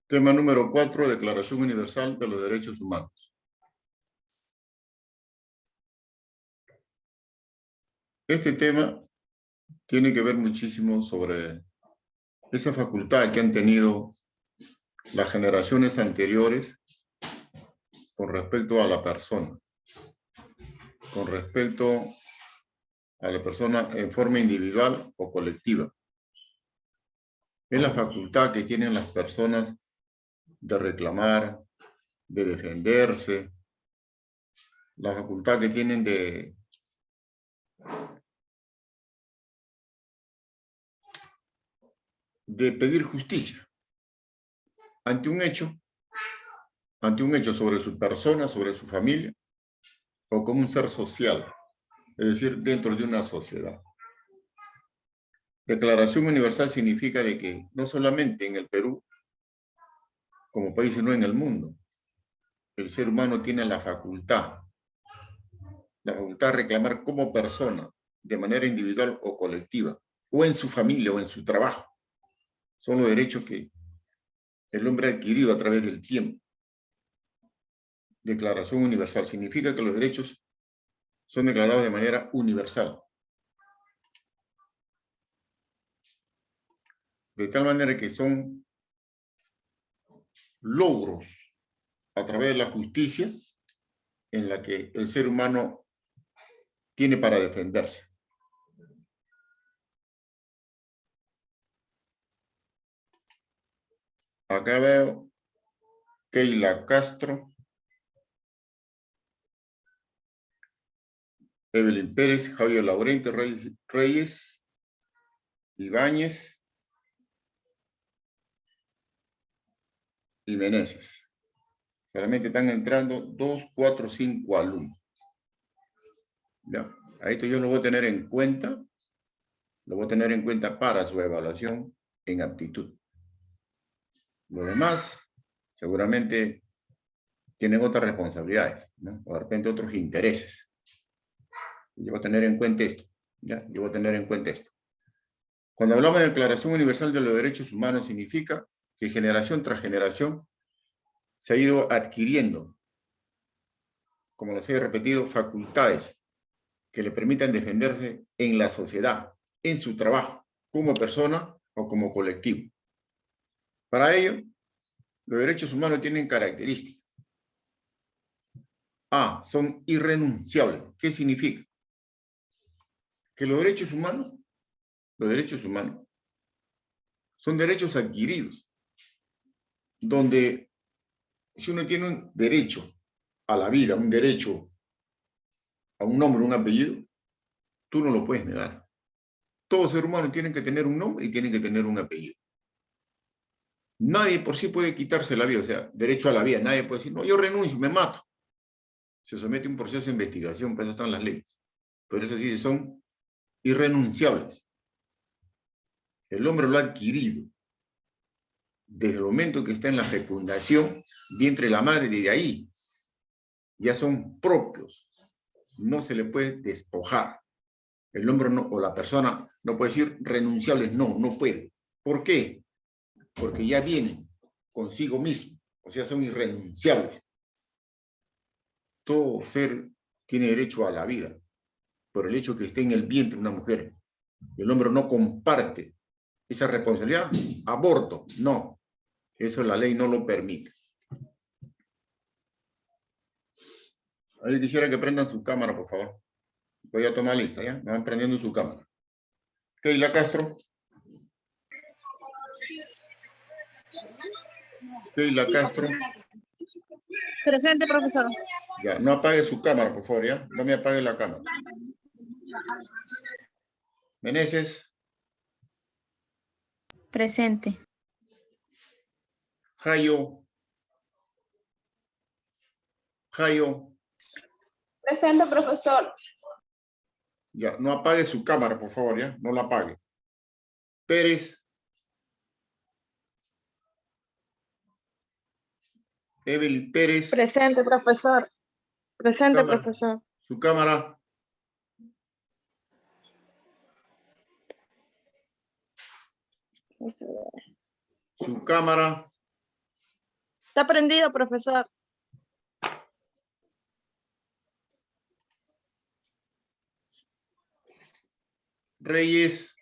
Tema número 4, Declaración Universal de los Derechos Humanos. Este tema tiene que ver muchísimo sobre esa facultad que han tenido las generaciones anteriores con respecto a la persona, con respecto a la persona en forma individual o colectiva. Es la facultad que tienen las personas de reclamar, de defenderse, la facultad que tienen de pedir justicia ante un hecho sobre su persona, sobre su familia, o como un ser social, es decir, dentro de una sociedad. Declaración Universal significa de que no solamente en el Perú, como país, sino en el mundo, el ser humano tiene la facultad de reclamar como persona, de manera individual o colectiva, o en su familia o en su trabajo. Son los derechos que el hombre ha adquirido a través del tiempo. Declaración Universal significa que los derechos son declarados de manera universal. De tal manera que son logros a través de la justicia en la que el ser humano tiene para defenderse. Acá veo Keila Castro, Evelyn Pérez, Javier Laurente Reyes, Ibáñez y Meneses. Solamente están entrando 2, 4, 5 alumnos. Ya, a esto yo lo voy a tener en cuenta, para su evaluación en aptitud. Los demás seguramente tienen otras responsabilidades, ¿no? O de repente otros intereses. Yo voy a tener en cuenta esto, ¿ya? Yo voy a tener en cuenta esto. Cuando hablamos de Declaración Universal de los Derechos Humanos, significa que generación tras generación se ha ido adquiriendo, como les he repetido, facultades que le permitan defenderse en la sociedad, en su trabajo, como persona o como colectivo. Para ello, los derechos humanos tienen características. A, son irrenunciables. ¿Qué significa? Que los derechos humanos son derechos adquiridos, donde si uno tiene un derecho a la vida, un derecho a un nombre, un apellido, tú no lo puedes negar. Todo ser humano tiene que tener un nombre y tiene que tener un apellido. Nadie por sí puede quitarse la vida, o sea, derecho a la vida. Nadie puede decir, no, yo renuncio, me mato. Se somete a un proceso de investigación, para eso están las leyes. Por eso sí, son irrenunciables. El hombre lo ha adquirido desde el momento que está en la fecundación, vientre de la madre, desde ahí. Ya son propios. No se le puede despojar. El hombre no, o la persona no puede decir renunciables, no puede. ¿Por qué? Porque ya vienen consigo mismo, o sea, son irrenunciables. Todo ser tiene derecho a la vida, por el hecho que esté en el vientre una mujer. El hombre no comparte esa responsabilidad. Aborto, no. Eso la ley no lo permite. Ahí quisiera que prendan su cámara, por favor. Voy a tomar lista, ¿ya? Me van prendiendo su cámara. Keila Castro. Keila Castro. Presente, profesor. Ya, no apague su cámara, por favor, ¿ya? No me apague la cámara. Meneses. Presente. Jayo. Presente, profesor. Ya, no apague su cámara, por favor, ¿ya? No la apague. Pérez. Evelyn Pérez. Presente, profesor. Presente, profesor. Su cámara. Su cámara. Está prendido, profesor. Reyes,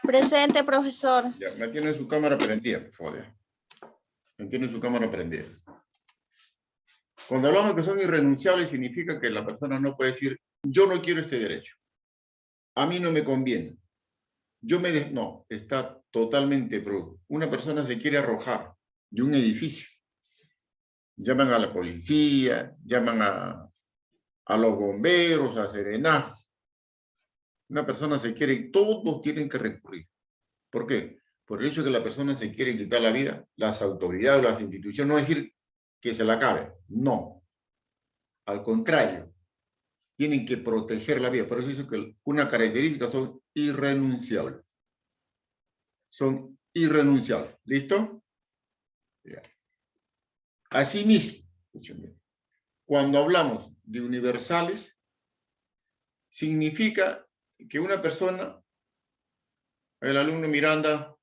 Presente, profesor. ya, mantiene su cámara prendida, por favor. Ya. Mantiene su cámara prendida. Cuando hablamos que son irrenunciables, significa que la persona no puede decir, yo no quiero este derecho. A mí no me conviene. No, está totalmente prohibido. Una persona se quiere arrojar de un edificio. Llaman a la policía, llaman a los bomberos, a Serenazgo. Una persona se quiere, todos tienen que recurrir. ¿Por qué? Por el hecho de que la persona se quiere quitar la vida, las autoridades, las instituciones, no decir que se la acabe, no. Al contrario, tienen que proteger la vida. Por eso dice que una característica son irrenunciables. Son irrenunciables. ¿Listo? Ya. Asimismo, escúchenme, cuando hablamos de universales, significa que una persona, el alumno Miranda,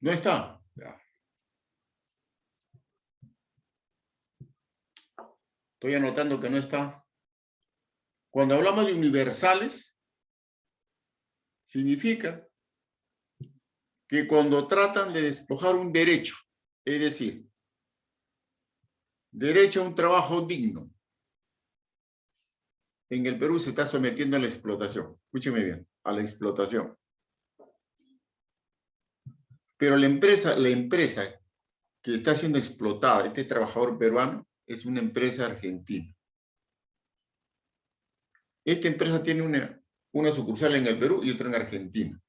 no está. Ya. Estoy anotando que no está. Cuando hablamos de universales, significa que cuando tratan de despojar un derecho, es decir, derecho a un trabajo digno, en el Perú se está sometiendo a la explotación. Escúcheme bien, a la explotación. Pero la empresa que está siendo explotada, este trabajador peruano, es una empresa argentina. Esta empresa tiene una sucursal en el Perú y otra en Argentina.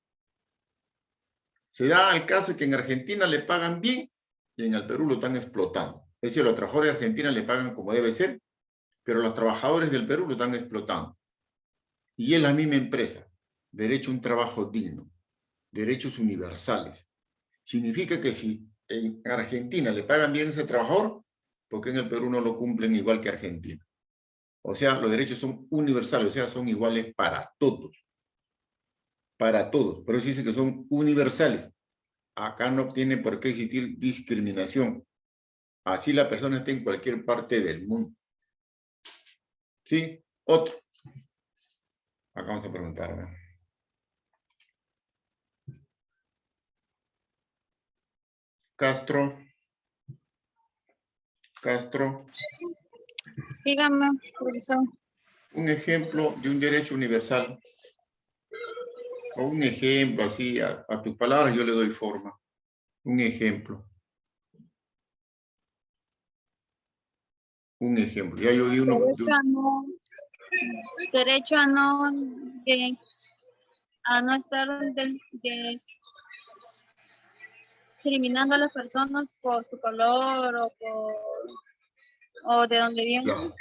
Se da el caso que en Argentina le pagan bien y en el Perú lo están explotando. Es decir, los trabajadores de Argentina le pagan como debe ser, pero los trabajadores del Perú lo están explotando. Y es la misma empresa. Derecho a un trabajo digno. Derechos universales. Significa que si en Argentina le pagan bien a ese trabajador, ¿por qué en el Perú no lo cumplen igual que Argentina? O sea, los derechos son universales, o sea, son iguales para todos. Para todos. Por eso dice que son universales. Acá no tiene por qué existir discriminación. Así la persona esté en cualquier parte del mundo. ¿Sí? Otro. Acá vamos a preguntar, ¿no? Castro. Dígame, profesor. Un ejemplo de un derecho universal. O un ejemplo así, a tus palabras yo le doy forma. Un ejemplo. Un ejemplo. Ya yo di uno. Derecho a no estar discriminando a las personas por su color o de dónde vienen. Claro.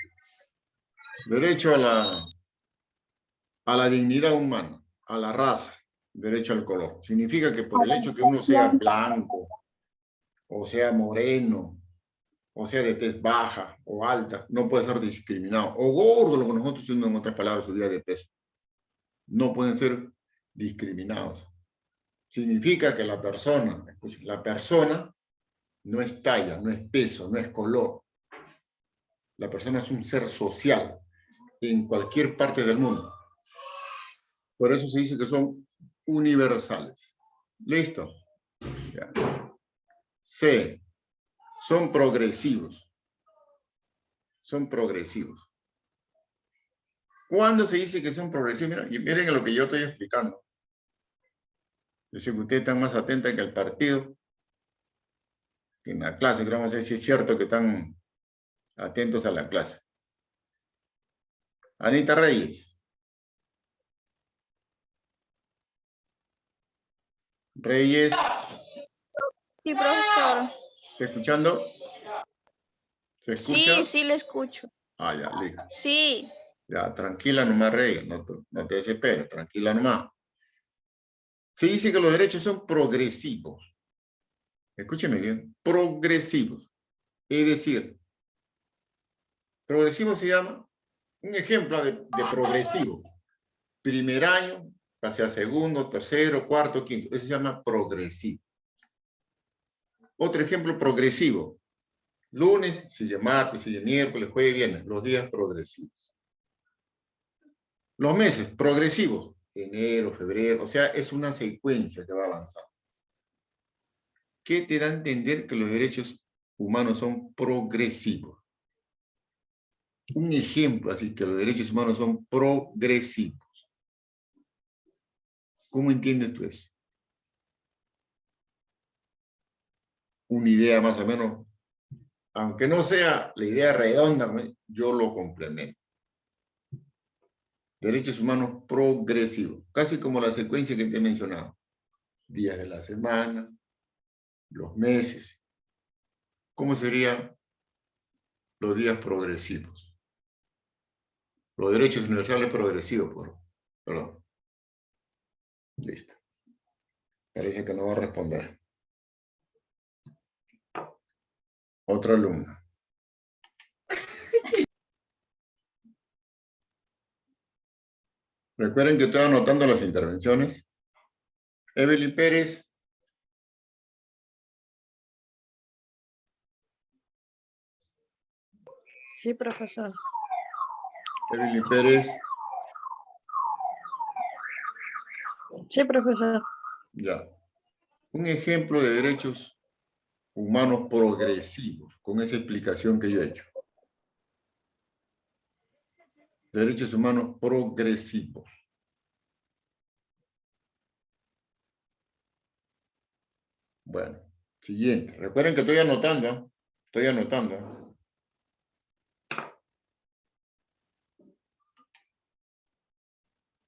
Derecho a la dignidad humana, a la raza, derecho al color. Significa que por el hecho que uno sea blanco, o sea moreno, o sea de tez baja o alta, no puede ser discriminado. O gordo, lo que nosotros decimos en otras palabras, subida de peso. No pueden ser discriminados. Significa que la persona no es talla, no es peso, no es color. La persona es un ser social en cualquier parte del mundo. Por eso se dice que son universales. ¿Listo? Ya. C. Son progresivos. Son progresivos. ¿Cuándo se dice que son progresivos? Miren lo que yo estoy explicando. Yo sé que ustedes están más atentos que el partido, que en la clase. Pero vamos a ver si es cierto que están atentos a la clase. Anita Reyes. Reyes. Sí, profesor. ¿Está escuchando? ¿Se escucha? Sí, le escucho. Ah, ya, listo. Sí. Ya, tranquila nomás, Reyes. No te desesperes, tranquila nomás. Se dice que los derechos son progresivos. Escúcheme bien, progresivos. Es decir, progresivo se llama, un ejemplo de progresivo. Primer año, pasé a segundo, tercero, cuarto, quinto. Eso se llama progresivo. Otro ejemplo progresivo. Lunes, sigue martes, sigue miércoles, jueves, viernes. Los días progresivos. Los meses progresivos. Enero, febrero. O sea, es una secuencia que va avanzando. ¿Qué te da a entender que los derechos humanos son progresivos? Un ejemplo así, que los derechos humanos son progresivos. ¿Cómo entiendes tú eso? Una idea más o menos, aunque no sea la idea redonda, yo lo complemento. Derechos humanos progresivos, casi como la secuencia que te he mencionado. Días de la semana, los meses. ¿Cómo serían los días progresivos? Los derechos universales progresivos, perdón. Listo. Parece que no va a responder. Otra alumna. Recuerden que estoy anotando las intervenciones. Evelyn Pérez. Sí, profesor. Evelyn Pérez. Sí, profesor. Ya. Un ejemplo de derechos humanos progresivos, con esa explicación que yo he hecho. Derechos humanos progresivos. Bueno, siguiente. Recuerden que estoy anotando. Estoy anotando.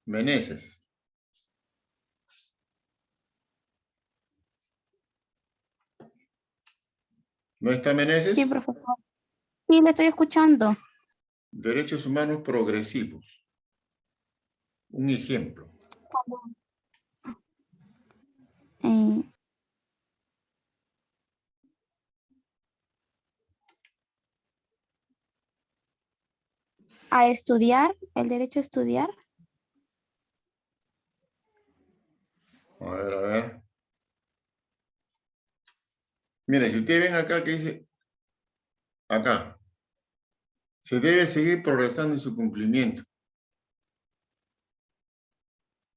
Meneses. ¿No está Meneses? Sí, profesor. Sí, le estoy escuchando. Derechos humanos progresivos. Un ejemplo. Eh, a estudiar, el derecho a estudiar. A ver, a ver. Mire, si ustedes ven acá que dice, acá, se debe seguir progresando en su cumplimiento.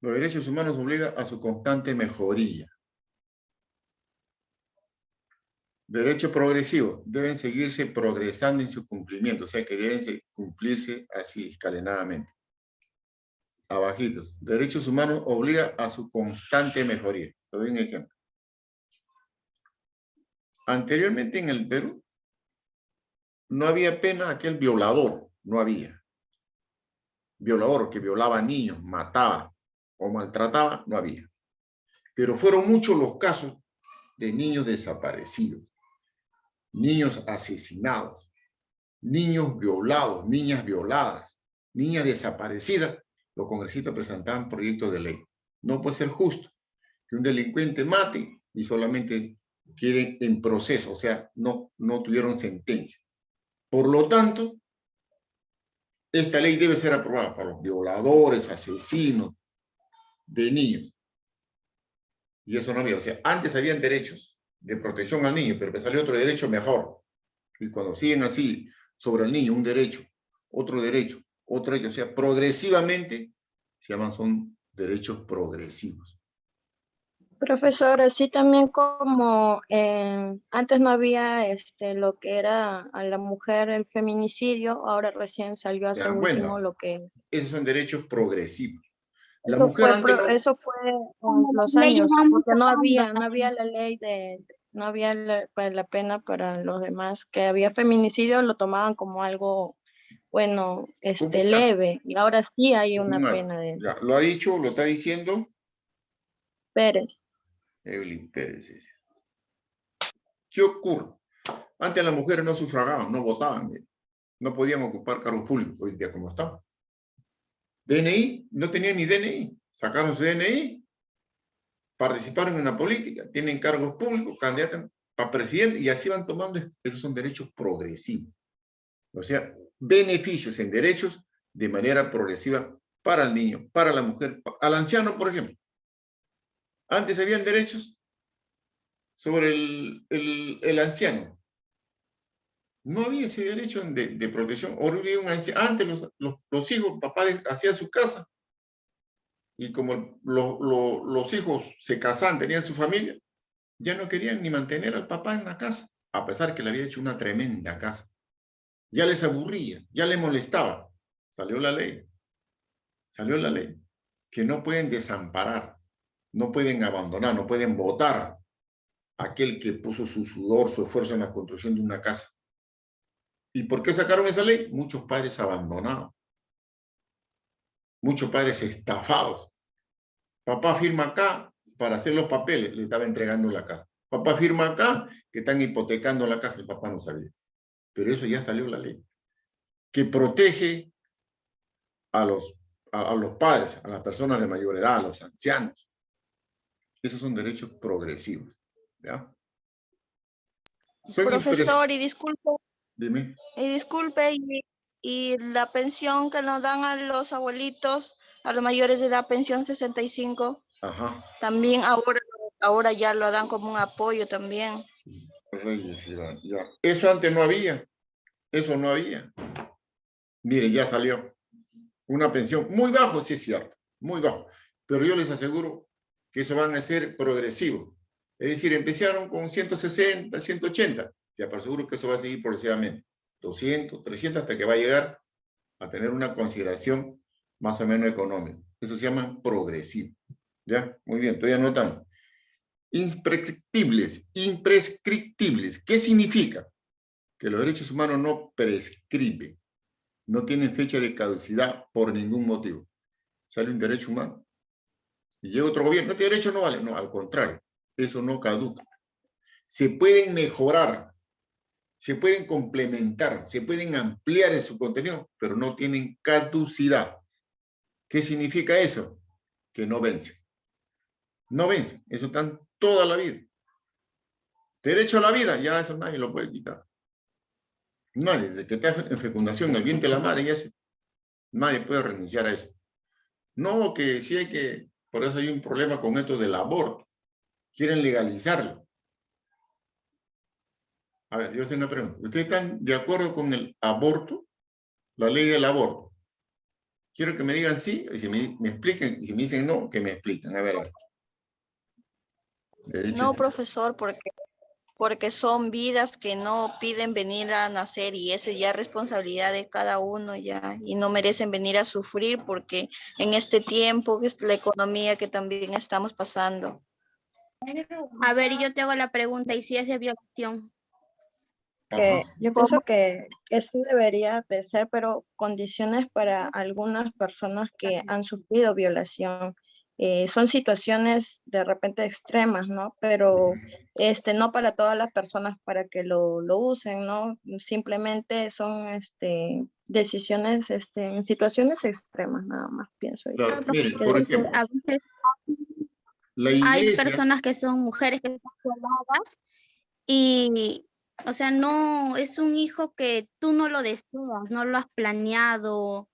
Los derechos humanos obligan a su constante mejoría. Derechos progresivos deben seguirse progresando en su cumplimiento, o sea que deben cumplirse así, escalonadamente. Abajitos. Derechos humanos obliga a su constante mejoría. Te doy un ejemplo. Anteriormente en el Perú no había pena a aquel violador, no había. Violador que violaba a niños, mataba o maltrataba, no había. Pero fueron muchos los casos de niños desaparecidos, niños asesinados, niños violados, niñas violadas, niñas desaparecidas. Los congresistas presentaban proyectos de ley. No puede ser justo que un delincuente mate y solamente queden en proceso, o sea, no tuvieron sentencia. Por lo tanto, esta ley debe ser aprobada para los violadores, asesinos de niños. Y eso no había. O sea, antes habían derechos de protección al niño, pero que salió otro derecho mejor. Y cuando siguen así sobre el niño, un derecho, otro derecho, o sea, progresivamente se llaman, son derechos progresivos. Profesor, así también como antes no había lo que era a la mujer el feminicidio, ahora recién salió hace último lo que... Esos son derechos progresivos. La mujer eso fue en los Leyes años, van porque no mejorando. había la ley no había la pena para los demás, que había feminicidio, lo tomaban como algo, bueno, leve, y ahora sí hay una pena de eso. Ya, lo ha dicho, lo está diciendo Pérez. Evelyn Pérez. ¿Qué ocurre? Antes las mujeres no sufragaban, no votaban, no podían ocupar cargos públicos, hoy día como están. DNI, no tenían ni DNI, sacaron su DNI, participaron en la política, tienen cargos públicos, candidatos, para presidente, y así van tomando, esos son derechos progresivos. O sea, beneficios en derechos de manera progresiva para el niño, para la mujer, al anciano, por ejemplo. Antes habían derechos sobre el anciano. No había ese derecho de protección. Antes los hijos, papá hacía su casa, y como los hijos se casaban, tenían su familia, ya no querían ni mantener al papá en la casa, a pesar que le había hecho una tremenda casa. Ya les aburría, ya les molestaba. Salió la ley, que no pueden desamparar, no pueden abandonar, no pueden votar a aquel que puso su sudor, su esfuerzo en la construcción de una casa. ¿Y por qué sacaron esa ley? Muchos padres abandonados, muchos padres estafados. Papá firma acá para hacer los papeles, le estaba entregando la casa. Papá firma acá que están hipotecando la casa, el papá no sabía. Pero eso ya salió la ley, que protege a los padres, a las personas de mayor edad, a los ancianos. Esos son derechos progresivos. ¿Ya? Profesor, y disculpe. Dime. Y disculpe, y la pensión que nos dan a los abuelitos, a los mayores de edad, pensión 65, Ajá. también ahora ya lo dan como un apoyo también. Reyes, ya. Eso antes no había. Eso no había. Mire, ya salió. Una pensión muy bajo, sí es cierto, muy bajo. Pero yo les aseguro que eso van a ser progresivo. Es decir, empezaron con 160, 180. Ya por seguro que eso va a seguir progresivamente. 200, 300, hasta que va a llegar a tener una consideración más o menos económica. Eso se llama progresivo. ¿Ya? Muy bien, estoy anotando. Imprescriptibles, imprescriptibles. ¿Qué significa? Que los derechos humanos no prescriben, no tienen fecha de caducidad por ningún motivo. Sale un derecho humano y llega otro gobierno, este derecho no vale. No, al contrario, eso no caduca. Se pueden mejorar, se pueden complementar, se pueden ampliar en su contenido, pero no tienen caducidad. ¿Qué significa eso? Que no vencen. No vencen, eso están toda la vida. Derecho a la vida, ya eso nadie lo puede quitar. Nadie, desde que está en fecundación, el vientre de la madre, nadie puede renunciar a eso. No, que sí hay que, por eso hay un problema con esto del aborto. Quieren legalizarlo. A ver, yo hago una pregunta. ¿Ustedes están de acuerdo con el aborto? La ley del aborto. Quiero que me digan sí, y si me expliquen, y si me dicen no, que me expliquen. A ver. No, profesor, porque son vidas que no piden venir a nacer, y eso ya es responsabilidad de cada uno ya, y no merecen venir a sufrir porque en este tiempo, que es la economía que también estamos pasando. A ver, yo te hago la pregunta, ¿y si es de violación? Yo pienso que sí debería de ser, pero condiciones para algunas personas que han sufrido violación. Son situaciones de repente extremas, ¿no? Pero no para todas las personas para que lo usen, ¿no? Simplemente son decisiones en situaciones extremas, nada más, pienso yo. Claro, miren, por ejemplo, A veces la hay iglesia, personas que son mujeres que están violadas y, o sea, no, es un hijo que tú no lo deseas, no lo has planeado,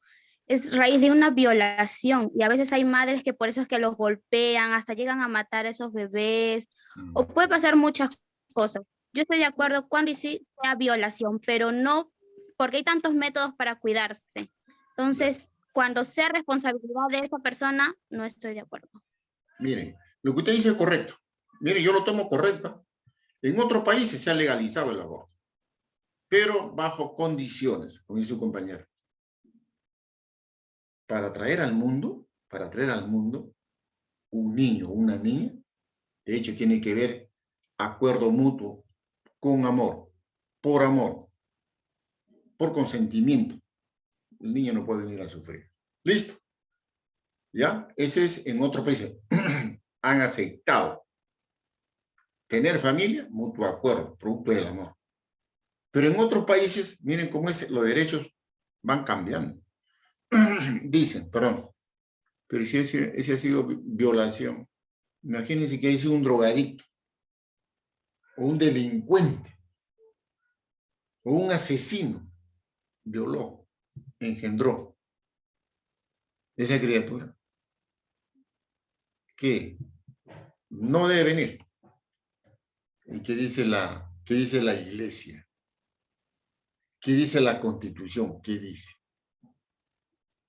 es raíz de una violación, y a veces hay madres que por eso es que los golpean, hasta llegan a matar a esos bebés, o puede pasar muchas cosas. Yo estoy de acuerdo cuando sí sea violación, pero no, porque hay tantos métodos para cuidarse. Entonces, cuando sea responsabilidad de esa persona, no estoy de acuerdo. miren, lo que usted dice es correcto. Miren, yo lo tomo correcto. En otros países se ha legalizado el aborto, pero bajo condiciones, como dice su compañero. Para traer al mundo un niño o una niña, de hecho tiene que ver acuerdo mutuo con amor, por consentimiento. El niño no puede venir a sufrir. ¿Listo? ¿Ya? Ese es en otros países. Han aceptado tener familia, mutuo acuerdo, producto del amor. Pero en otros países, miren cómo los derechos van cambiando. Dicen, perdón, pero si ese ha sido violación, imagínense que ha sido un drogadicto o un delincuente, o un asesino, violó, engendró esa criatura, que no debe venir. ¿Y qué dice la Iglesia? ¿Qué dice la Constitución? ¿Qué dice?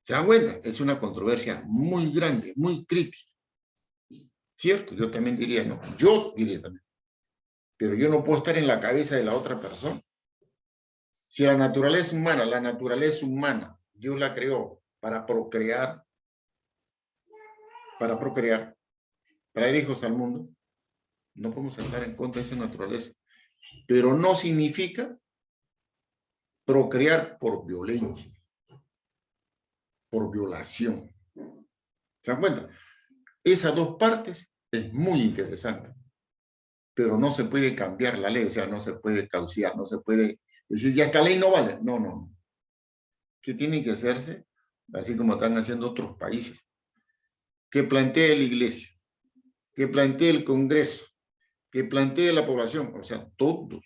¿Se dan cuenta? Es una controversia muy grande, muy crítica. ¿Cierto? Yo también diría, no. Yo diría también. Pero yo no puedo estar en la cabeza de la otra persona. Si la naturaleza humana, Dios la creó para procrear, para traer hijos al mundo, no podemos estar en contra de esa naturaleza. Pero no significa procrear por violencia, por violación. ¿Se dan cuenta? Esas dos partes es muy interesante, pero no se puede cambiar la ley, o sea, no se puede causar, no se puede decir, ya esta ley no vale. No, no. ¿Qué tiene que hacerse? Así como están haciendo otros países. Que plantee la Iglesia, que plantee el Congreso, que plantee la población, o sea, todos,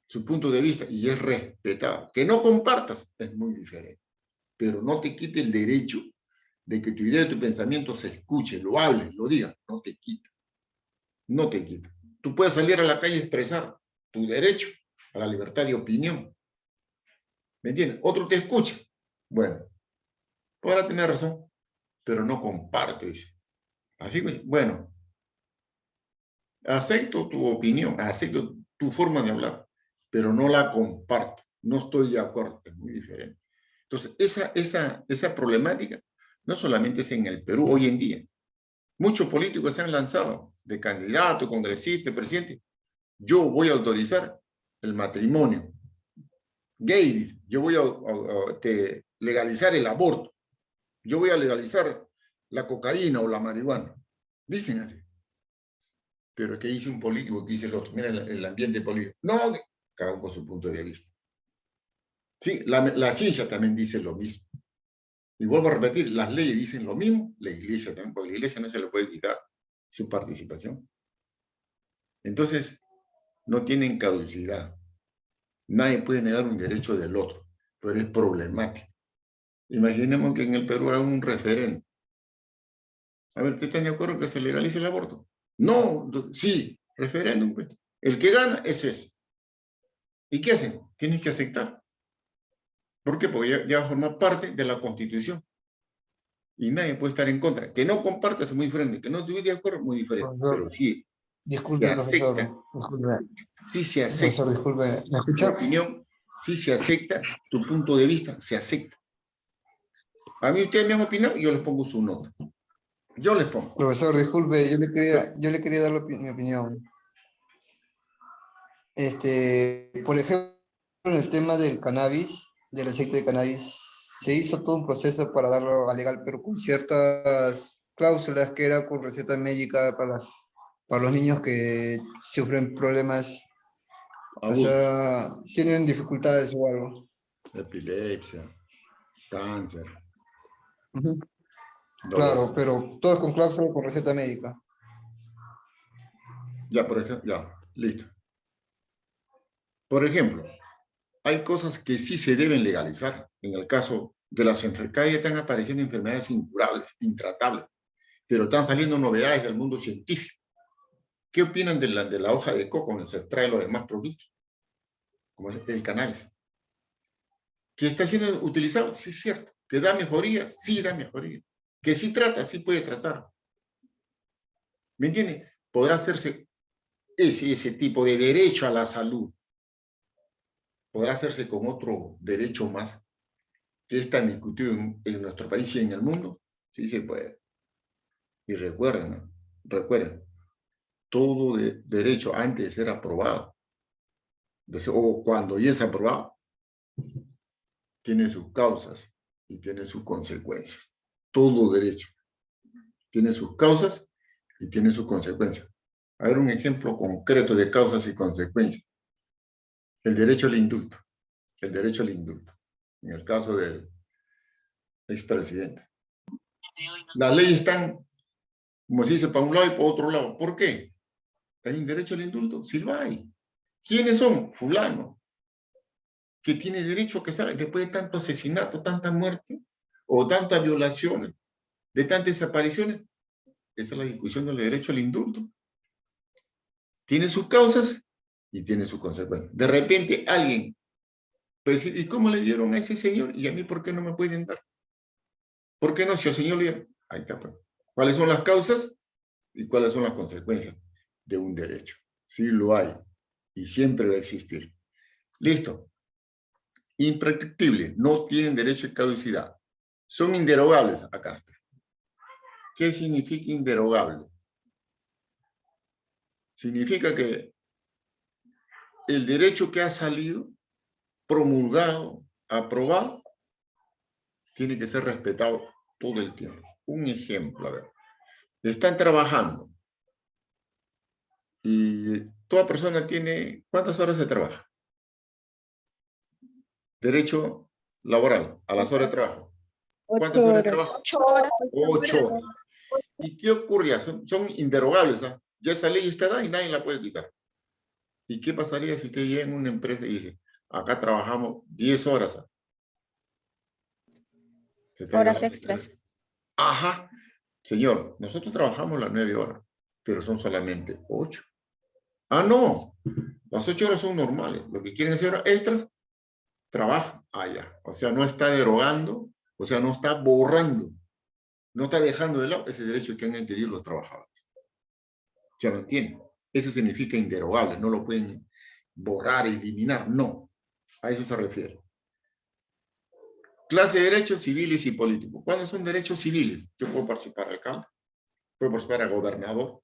su punto de vista, y es respetado. Que no compartas es muy diferente, pero no te quite el derecho de que tu idea y tu pensamiento se escuche, lo hables, lo digas, no te quita. No te quita. Tú puedes salir a la calle y expresar tu derecho a la libertad de opinión. ¿Me entiendes? Otro te escucha. Bueno, podrá tener razón, pero no compartes. Así que, bueno, acepto tu opinión, acepto tu forma de hablar, pero no la comparto. No estoy de acuerdo. Es muy diferente. Entonces, esa problemática no solamente es en el Perú hoy en día. Muchos políticos se han lanzado de candidato, congresista, presidente. Yo voy a autorizar el matrimonio gay. Yo voy a legalizar el aborto. Yo voy a legalizar la cocaína o la marihuana. Dicen así. Pero ¿qué dice un político? ¿Qué dice el otro? Mira el ambiente político. No, cada uno con su punto de vista. Sí, la ciencia también dice lo mismo. Y vuelvo a repetir, las leyes dicen lo mismo, la Iglesia también, porque la Iglesia no se le puede quitar su participación. Entonces, no tienen caducidad. Nadie puede negar un derecho del otro, pero es problemático. Imaginemos que en el Perú hay un referéndum. A ver, ¿te están de acuerdo que se legalice el aborto? No, sí, referéndum. Pues. El que gana, eso es. ¿Y qué hacen? Tienes que aceptar. ¿Por qué? Porque ya va a formar parte de la Constitución. Y nadie puede estar en contra. Que no compartas es muy diferente. Que no estés de acuerdo es muy diferente. Profesor, Pero sí, disculpe, se profesor. acepta. Disculpe, Sí se acepta. profesor, disculpe. ¿Me Tu escucha? opinión, sí se acepta. Tu punto de vista se acepta. A mí ustedes me han opinado y yo les pongo su nota. Yo les pongo. Profesor, disculpe, yo le quería dar mi opinión. Por ejemplo, en el tema del cannabis, del aceite de cannabis, se hizo todo un proceso para darlo a legal, pero con ciertas cláusulas que era con receta médica para los niños que sufren problemas, o Abuso, sea, tienen dificultades o algo. epilepsia, cáncer, Ujú. dolor. Claro, pero todo con cláusula con receta médica. Ya, por ejemplo, ya, listo. Por ejemplo, hay cosas que sí se deben legalizar. En el caso de las enfermedades, están apareciendo enfermedades incurables, intratables, pero están saliendo novedades del mundo científico. ¿Qué opinan de la hoja de coco donde se extrae los demás productos? Como es el cannabis. ¿Que está siendo utilizado? Sí, es cierto. ¿Que da mejoría? Sí, da mejoría. ¿Que sí trata? Sí puede tratar. ¿Me entiende? Podrá hacerse ese tipo de derecho a la salud. Podrá hacerse con otro derecho más que es tan discutido en nuestro país y en el mundo. Sí se puede. Y recuerden, ¿no? Recuerden, todo derecho antes de ser aprobado, o cuando ya es aprobado, tiene sus causas y tiene sus consecuencias. Todo derecho tiene sus causas y tiene sus consecuencias. A ver un ejemplo concreto de causas y consecuencias. El derecho al indulto. El derecho al indulto. En el caso del expresidente. Las leyes están, como se dice, para un lado y para otro lado. ¿Por qué? ¿Hay un derecho al indulto? Sí lo hay. ¿Quiénes son? Fulano. Que tiene derecho a que salga después de tanto asesinato, tanta muerte, o tantas violaciones, de tantas desapariciones. Esa es la discusión del derecho al indulto. Tiene sus causas y tiene sus consecuencias. De repente alguien puede decir, ¿y cómo le dieron a ese señor? ¿Y a mí por qué no me pueden dar? ¿Por qué no? Si al señor le dieron. Ahí está. Pues. ¿Cuáles son las causas y cuáles son las consecuencias de un derecho? Sí lo hay y siempre va a existir. Listo. Imprescriptible. No tienen derecho de caducidad. Son inderogables. Acá está. ¿Qué significa inderogable? Significa que el derecho que ha salido, promulgado, aprobado, tiene que ser respetado todo el tiempo. Un ejemplo, a ver. Están trabajando y toda persona tiene, ¿cuántas horas de trabajo? Derecho laboral, a las horas de trabajo. ¿Cuántas 8 horas de horas. trabajo? 8 horas. 8 horas. ¿Y qué ocurría? Son inderogables. ¿Ah? Ya esa ley está dada y nadie la puede quitar. ¿Y qué pasaría si usted llega en una empresa y dice, acá trabajamos 10 horas? ¿Ah? Horas extras. Ajá. Señor, nosotros trabajamos las 9 horas, pero son solamente 8. Ah, no. Las 8 horas son normales. Lo que quieren hacer extras, trabaja allá. O sea, no está derogando, o sea, no está borrando, no está dejando de lado ese derecho que han adquirido los trabajadores. ¿Se lo entiende? Eso significa inderogable, no lo pueden borrar, eliminar, no. A eso se refiere. Clase de derechos civiles y políticos. ¿Cuándo son derechos civiles? Yo puedo participar alcalde, puedo participar a gobernador,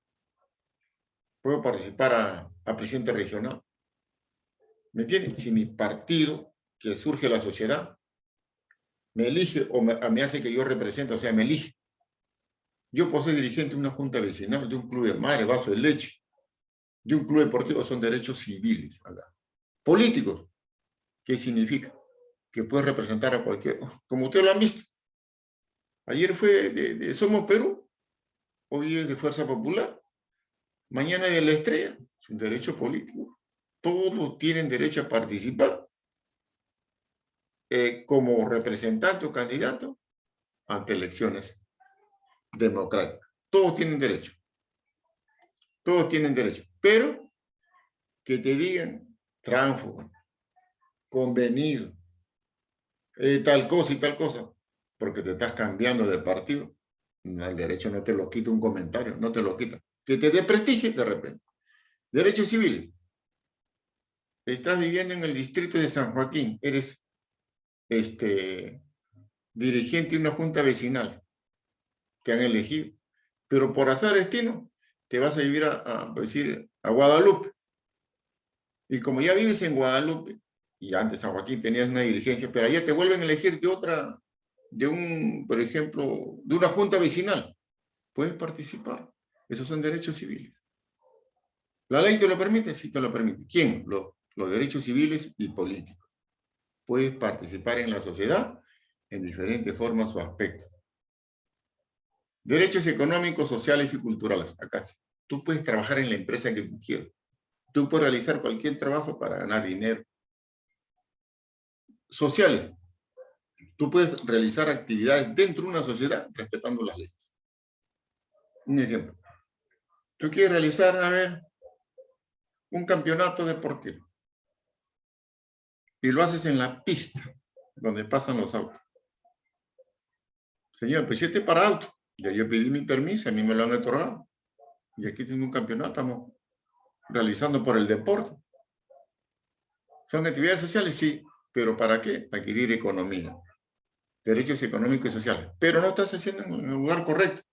puedo participar a presidente regional. ¿Me entienden? Si mi partido, que surge de la sociedad, me elige o me hace que yo represente, o sea, me elige. Yo puedo ser dirigente de una junta vecinal, de un club de madre, vaso de leche, de un club deportivo, son derechos civiles. Políticos, ¿qué significa? Que puede representar a cualquier, como ustedes lo han visto. Ayer fue de Somos Perú, hoy es de Fuerza Popular, mañana es de La Estrella, es un derecho político. Todos tienen derecho a participar como representante o candidato ante elecciones democráticas. Todos tienen derecho. Todos tienen derecho. Pero que te digan tránsfugo, convenido, tal cosa y tal cosa, porque te estás cambiando de partido. No, el derecho no te lo quita un comentario, no te lo quita. Que te dé prestigio de repente. Derechos civiles. Estás viviendo en el distrito de San Joaquín, eres dirigente de una junta vecinal, te han elegido, pero por azar destino te vas a vivir a Guadalupe. Y como ya vives en Guadalupe, y antes San Joaquín tenías una dirigencia, pero allá te vuelven a elegir por ejemplo, de una junta vecinal. Puedes participar. Esos son derechos civiles. ¿La ley te lo permite? Sí te lo permite. ¿Quién? Los derechos civiles y políticos. Puedes participar en la sociedad en diferentes formas o aspectos. Derechos económicos, sociales y culturales. Acá. Tú puedes trabajar en la empresa que tú quieras. Tú puedes realizar cualquier trabajo para ganar dinero. Sociales. Tú puedes realizar actividades dentro de una sociedad respetando las leyes. Un ejemplo. Tú quieres realizar, un campeonato deportivo. Y lo haces en la pista donde pasan los autos. Señor, pues yo para auto. Ya yo pedí mi permiso, a mí me lo han otorgado. Y aquí tengo un campeonato, estamos realizando por el deporte. ¿Son actividades sociales? Sí. ¿Pero para qué? Para adquirir economía. Derechos económicos y sociales. Pero no estás haciendo en el lugar correcto.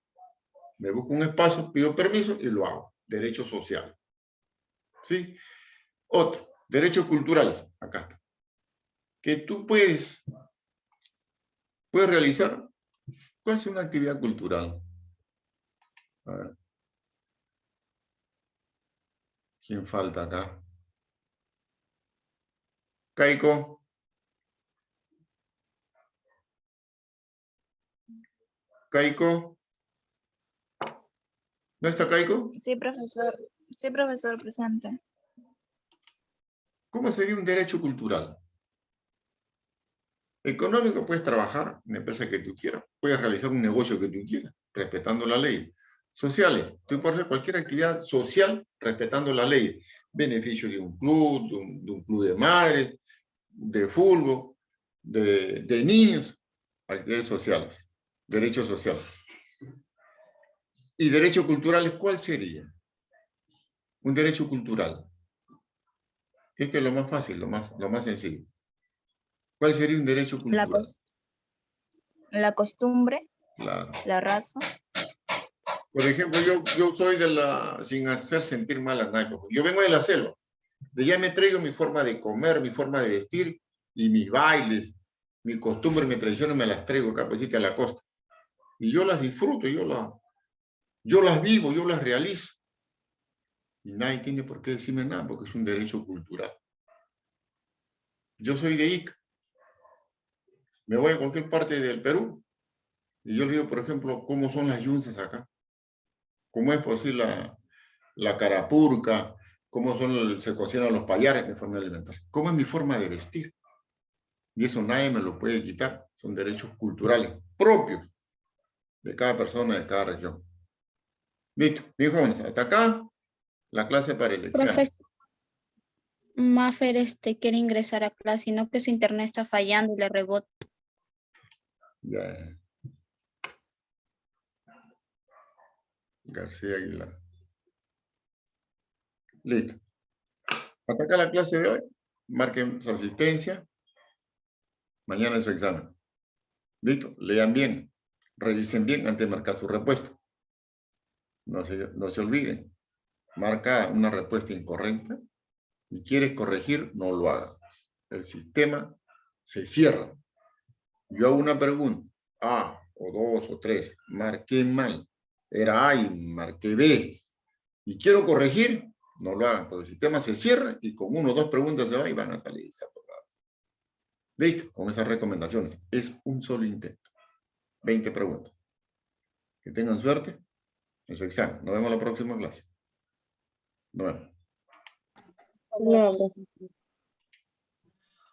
Me busco un espacio, pido permiso y lo hago. Derechos sociales. ¿Sí? Otro. Derechos culturales. Acá está. Que tú puedes realizar. ¿Cuál es una actividad cultural? A ver. ¿Quién falta acá? Caico. Caico. ¿No está Caico? Sí, profesor. Sí, profesor, presente. ¿Cómo sería un derecho cultural? Económico, puedes trabajar en la empresa que tú quieras, puedes realizar un negocio que tú quieras, respetando la ley. Sociales, tú puedes hacer cualquier actividad social respetando la ley. Beneficio de un club, de un club de madres, de fútbol, de niños, actividades sociales, derechos sociales. ¿Y derechos culturales cuál sería? Un derecho cultural. Este es lo más fácil, lo más sencillo. ¿Cuál sería un derecho cultural? La costumbre, Claro. la raza. Por ejemplo, yo soy de la, sin hacer sentir mal a nadie, yo vengo de la selva. De allá me traigo mi forma de comer, mi forma de vestir y mis bailes, mi costumbre, mi tradición, me las traigo acá, pues, a la costa. Y yo las disfruto, yo las vivo, yo las realizo. Y nadie tiene por qué decirme nada, porque es un derecho cultural. Yo soy de Ica. Me voy a cualquier parte del Perú y yo le digo, por ejemplo, cómo son las yunzas acá. ¿Cómo es posible la carapurca? ¿Cómo se cocinan los payares? Mi forma de alimentar. ¿Cómo es mi forma de vestir? Y eso nadie me lo puede quitar. Son derechos culturales propios de cada persona, de cada región. Listo. Bien, jóvenes, hasta acá la clase para el examen. Profesor, Mafer quiere ingresar a clase, sino que su internet está fallando y le rebota. Ya. García Aguilar. Listo. Hasta acá la clase de hoy. Marquen su asistencia. Mañana es su examen. Listo. Lean bien. Revisen bien antes de marcar su respuesta. No se olviden. Marca una respuesta incorrecta y quieres corregir, no lo hagas. El sistema se cierra. Yo hago una pregunta. A, o 2, o 3. Marqué mal. Era A y marqué B. Y quiero corregir, no lo hagan, porque el sistema se cierra y con 1 o 2 preguntas se va y van a salir desaprobados. Listo, con esas recomendaciones. Es un solo intento. 20 preguntas. Que tengan suerte en su examen. Nos vemos en la próxima clase. Nos vemos. No,